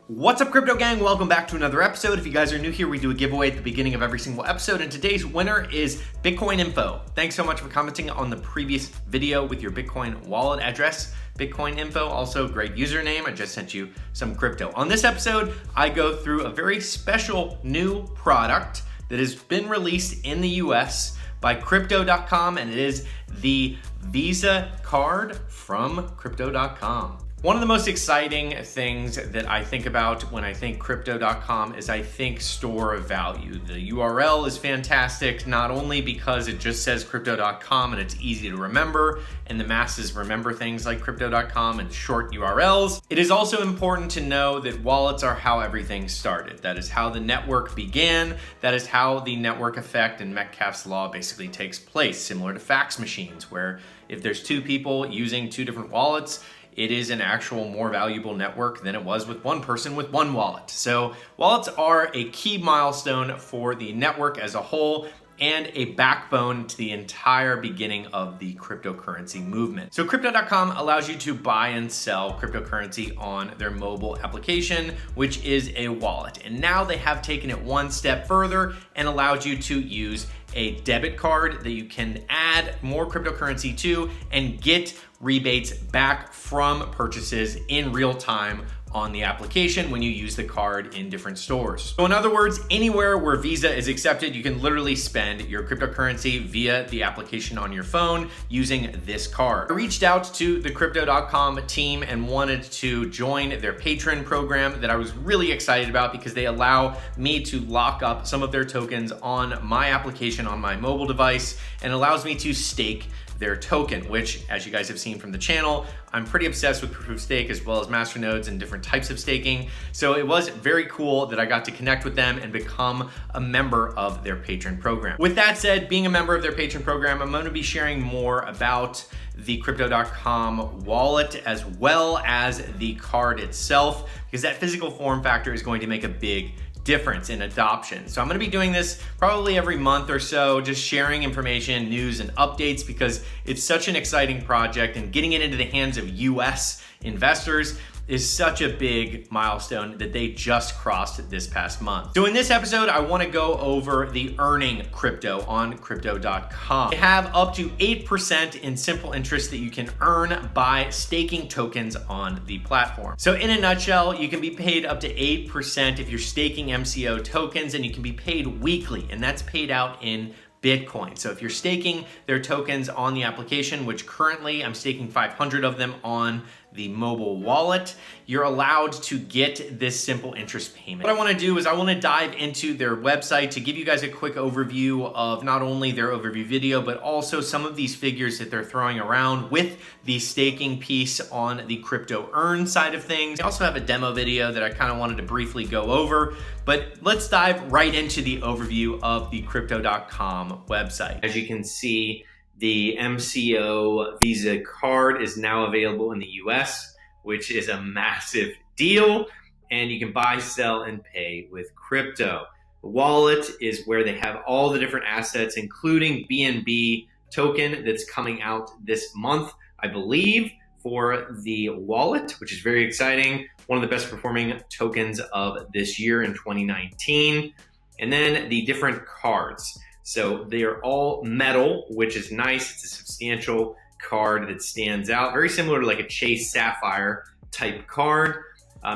What's up, crypto gang? Welcome back to another episode. If you guys are new here, we do a giveaway at the beginning of every single episode, and today's winner is Bitcoin Info. Thanks so much for commenting on the previous video with your Bitcoin wallet address. Bitcoin Info, also great username. I just sent you some crypto. On this episode, I go through a very special new product that has been released in the US by Crypto.com, and it is the Visa card from Crypto.com. One of the most exciting things that I think about when I think Crypto.com is I think store of value. The URL is fantastic, not only because it just says Crypto.com and it's easy to remember, and the masses remember things like Crypto.com and short URLs. It is also important to know that wallets are how everything started. That is how the network began. That is how the network effect and Metcalfe's law basically takes place, similar to fax machines, where if there's two people using two different wallets, it is an actual more valuable network than it was with one person with one wallet. So wallets are a key milestone for the network as a whole and a backbone to the entire beginning of the cryptocurrency movement. So Crypto.com allows you to buy and sell cryptocurrency on their mobile application, which is a wallet. And now they have taken it one step further and allowed you to use a debit card that you can add more cryptocurrency to and get rebates back from purchases in real time on the application when you use the card in different stores. So in other words, anywhere where Visa is accepted, you can literally spend your cryptocurrency via the application on your phone using this card. I reached out to the Crypto.com team and wanted to join their patron program that I was really excited about because they allow me to lock up some of their tokens on my application on my mobile device and allows me to stake their token, which, as you guys have seen from the channel, I'm pretty obsessed with proof of stake as well as masternodes and different types of staking. So it was very cool that I got to connect with them and become a member of their patron program. With that said, being a member of their patron program, I'm going to be sharing more about the Crypto.com wallet as well as the card itself, because that physical form factor is going to make a big difference in adoption. So I'm going to be doing this probably every month or so, just sharing information, news, and updates because it's such an exciting project, and getting it into the hands of US investors is such a big milestone that they just crossed this past month. So in this episode, I want to go over the earning crypto on Crypto.com. They have up to 8% in simple interest that you can earn by staking tokens on the platform. So in a nutshell, you can be paid up to 8% if you're staking MCO tokens, and you can be paid weekly, and that's paid out in Bitcoin. So if you're staking their tokens on the application, which currently I'm staking 500 of them on the mobile wallet, you're allowed to get this simple interest payment. What I want to do is I want to dive into their website to give you guys a quick overview of not only their overview video, but also some of these figures that they're throwing around with the staking piece on the crypto earn side of things. I also have a demo video that I kind of wanted to briefly go over, but let's dive right into the overview of the Crypto.com website. As you can see, the MCO Visa card is now available in the US, which is a massive deal, and you can buy, sell, and pay with crypto. The wallet is where they have all the different assets, including BNB token that's coming out this month, I believe, for the wallet, which is very exciting. One of the best performing tokens of this year in 2019. And then the different cards. So they're all metal, which is nice. It's a substantial card that stands out. Very similar to like a Chase Sapphire type card.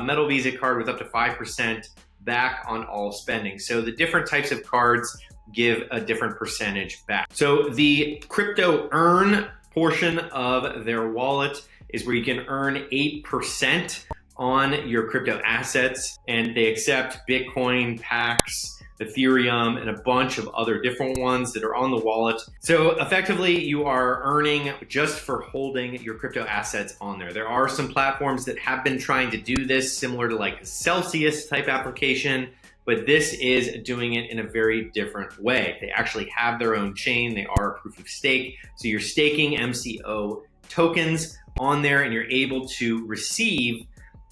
Metal Visa card with up to 5% back on all spending. So the different types of cards give a different percentage back. So the crypto earn portion of their wallet is where you can earn 8% on your crypto assets, and they accept Bitcoin, Pax, Ethereum, and a bunch of other different ones that are on the wallet. So effectively, you are earning just for holding your crypto assets on there. There are some platforms that have been trying to do this, similar to like a Celsius type application, but this is doing it in a very different way. They actually have their own chain. They are a proof of stake. So you're staking MCO tokens on there, and you're able to receive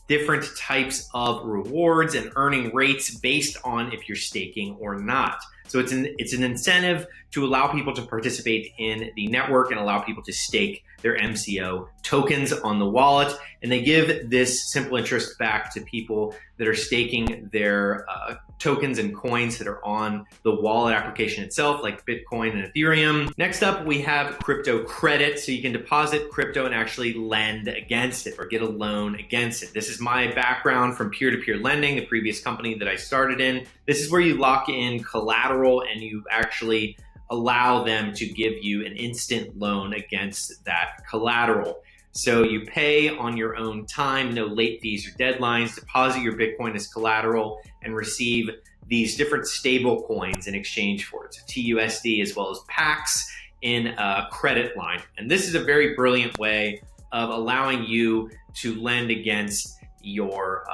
different types of rewards and earning rates based on if you're staking or not. So it's an incentive to allow people to participate in the network and allow people to stake their MCO tokens on the wallet. And they give this simple interest back to people that are staking their tokens and coins that are on the wallet application itself, like Bitcoin and Ethereum. Next up, we have crypto credit. So you can deposit crypto and actually lend against it or get a loan against it. This is my background from peer-to-peer lending, the previous company that I started in. This is where you lock in collateral and you actually allow them to give you an instant loan against that collateral. So you pay on your own time, no late fees or deadlines, deposit your Bitcoin as collateral, and receive these different stable coins in exchange for it. So TUSD as well as PAX in a credit line. And this is a very brilliant way of allowing you to lend against your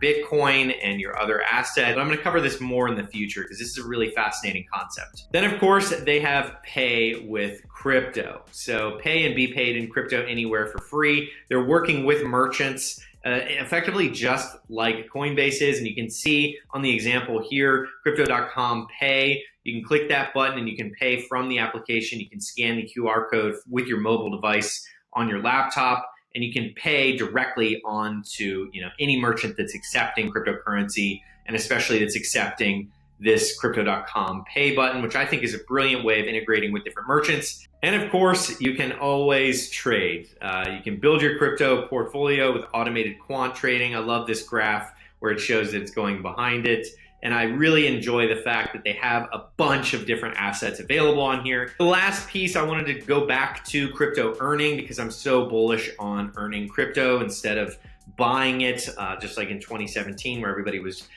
Bitcoin and your other assets. But I'm going to cover this more in the future because this is a really fascinating concept. Then of course they have pay with crypto. So pay and be paid in crypto anywhere for free. They're working with merchants effectively just like Coinbase is. And you can see on the example here, Crypto.com Pay. You can click that button and you can pay from the application. You can scan the QR code with your mobile device on your laptop, and you can pay directly onto any merchant that's accepting cryptocurrency, and especially that's accepting this Crypto.com Pay button, which I think is a brilliant way of integrating with different merchants. And of course, you can always trade. You can build your crypto portfolio with automated quant trading. I love this graph where it shows that it's going behind it. And I really enjoy the fact that they have a bunch of different assets available on here. The last piece, I wanted to go back to crypto earning because I'm so bullish on earning crypto instead of buying it, just like in 2017 where everybody was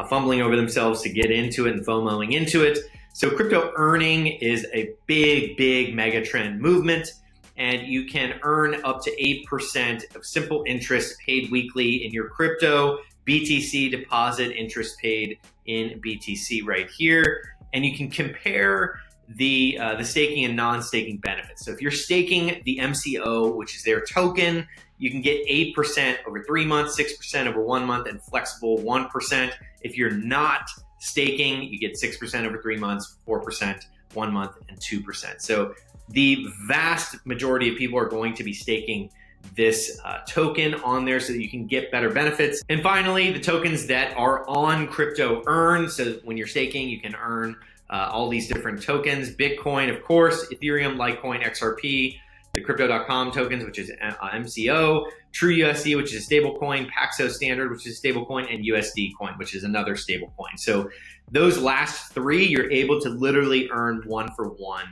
fumbling over themselves to get into it and FOMOing into it. So crypto earning is a big mega trend movement, and you can earn up to 8% of simple interest paid weekly in your crypto. BTC deposit interest paid in BTC right here. And you can compare the staking and non-staking benefits. So if you're staking the MCO, which is their token, you can get 8% over 3 months, 6% over 1 month, and flexible 1%. If you're not staking, you get 6% over 3 months, 4%, 1 month, and 2%. So the vast majority of people are going to be staking this token on there so that you can get better benefits. And finally, the tokens that are on Crypto Earn. So when you're staking, you can earn all these different tokens. Bitcoin, of course, Ethereum, Litecoin, XRP, the Crypto.com tokens, which is MCO, True USD, which is a stable coin, Paxos Standard, which is a stable coin, and USD coin, which is another stable coin. So those last three, you're able to literally earn 1-for-1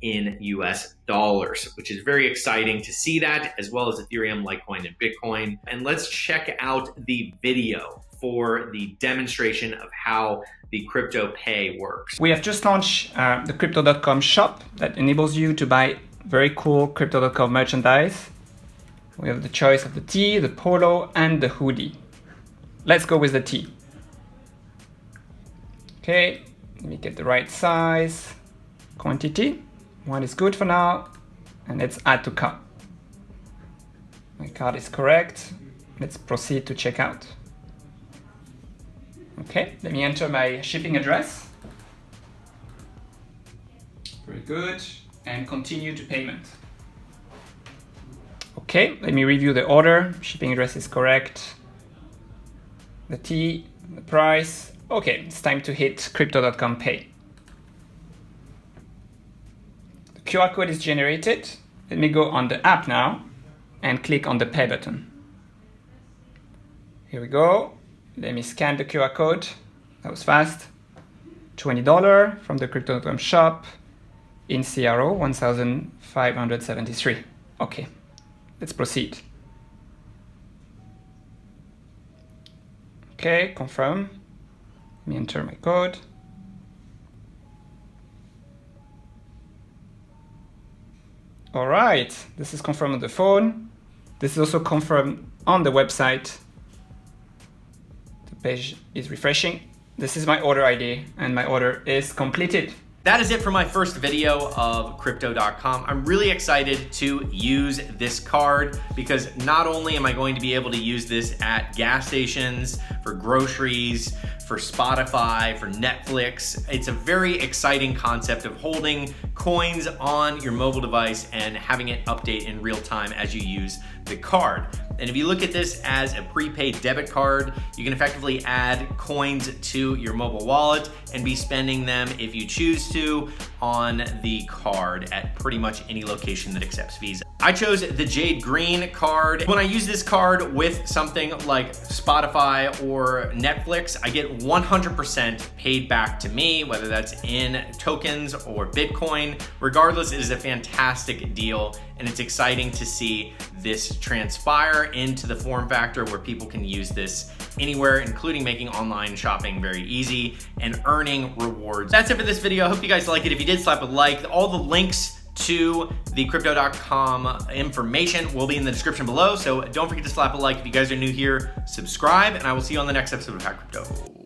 in US dollars, which is very exciting to see that, as well as Ethereum, Litecoin, and Bitcoin. And let's check out the video for the demonstration of how the crypto pay works. We have just launched the Crypto.com shop that enables you to buy very cool Crypto.com merchandise. We have the choice of the tee, the polo, and the hoodie. Let's go with the tee. Okay, let me get the right size, quantity. One is good for now, and let's add to cart. My card is correct. Let's proceed to checkout. Okay, let me enter my shipping address. Very good, and continue to payment. Okay, let me review the order. Shipping address is correct. The T, the price. Okay, it's time to hit Crypto.com Pay. QR code is generated. Let me go on the app now and click on the pay button. Here we go. Let me scan the QR code. That was fast. $20 from the Crypto.com shop in CRO 1,573. Okay, let's proceed. Okay, confirm. Let me enter my code. All right, this is confirmed on the phone. This is also confirmed on the website. The page is refreshing. This is my order ID and my order is completed. That is it for my first video of Crypto.com. I'm really excited to use this card because not only am I going to be able to use this at gas stations, for groceries, for Spotify, for Netflix. It's a very exciting concept of holding coins on your mobile device and having it update in real time as you use the card. And if you look at this as a prepaid debit card, you can effectively add coins to your mobile wallet and be spending them, if you choose to, on the card at pretty much any location that accepts Visa. I chose the Jade Green card. When I use this card with something like Spotify or Netflix, I get 100% paid back to me, whether that's in tokens or Bitcoin. Regardless, it is a fantastic deal, and it's exciting to see this transpire into the form factor where people can use this anywhere, including making online shopping very easy and earning rewards. That's it for this video. I hope you guys like it. If you did, slap a like. All the links to the Crypto.com information will be in the description below, so don't forget to slap a like. If you guys are new here, subscribe, and I will see you on the next episode of Hack Crypto.